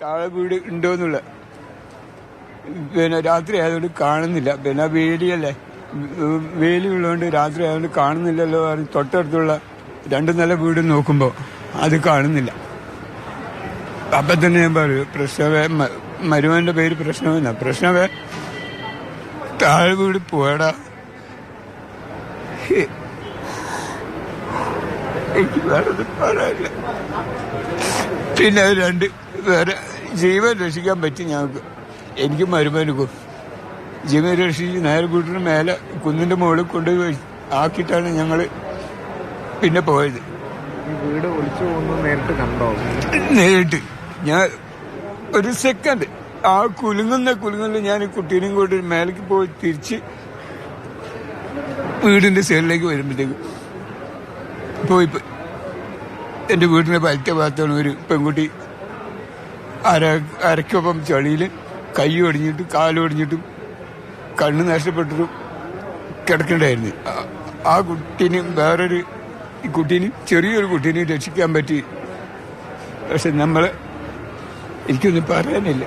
താഴെ വീട് ഉണ്ടോന്നുള്ള. പിന്നെ രാത്രി ആയതുകൊണ്ട് കാണുന്നില്ല. പിന്നെ വേലിയല്ലേ, വേലി ഉള്ളതുകൊണ്ട് രാത്രി ആയതുകൊണ്ട് കാണുന്നില്ലല്ലോ. തൊട്ടടുത്തുള്ള 2 നില വീട് നോക്കുമ്പോൾ അത് കാണുന്നില്ല. അപ്പം തന്നെ ഞാൻ പറയും, പ്രശ്നവേ മരുമന്റെ പേര് പ്രശ്നമെന്ന. പ്രശ്നവേ താഴെ വീട് പോയടാ. എനിക്ക് വേറെ പറയാനില്ല. പിന്നെ 2 വേറെ ജീവൻ രക്ഷിക്കാൻ പറ്റി ഞങ്ങൾക്ക്, എനിക്കും മരുമനുക്കും. ജീവൻ രക്ഷിച്ച് നേരെ വീട്ടിന് മേലെ കുന്നിന്റെ മുകളിൽ കൊണ്ടുപോയി ആക്കിയിട്ടാണ് ഞങ്ങൾ പിന്നെ പോയത്. വീട് ഒളിച്ചു പോകുന്നത് നേരിട്ട് കണ്ടോ? നേരിട്ട് ഞാൻ ഒരു സെക്കൻഡ് ആ കുലുങ്ങുന്ന ഞാൻ കുട്ടീനെയും കൊണ്ട് മേലേക്ക് പോയി തിരിച്ച് വീടിന്റെ സൈഡിലേക്ക് വരുമ്പോഴത്തേക്കും പോയി എന്റെ വീടിന്റെ വലത്തെ ഭാഗത്താണ് ഒരു പെൺകുട്ടി അരക്കൊപ്പം ചെളിയിൽ കൈ ഒടിഞ്ഞിട്ടും കാലൊടിഞ്ഞിട്ടും കണ്ണ് നഷ്ടപ്പെട്ടിട്ടും കിടക്കണ്ടായിരുന്നു. ആ കുട്ടീനെ ചെറിയൊരു കുട്ടീനെ രക്ഷിക്കാൻ പറ്റി. പക്ഷെ എനിക്കൊന്നും പറയാനില്ല.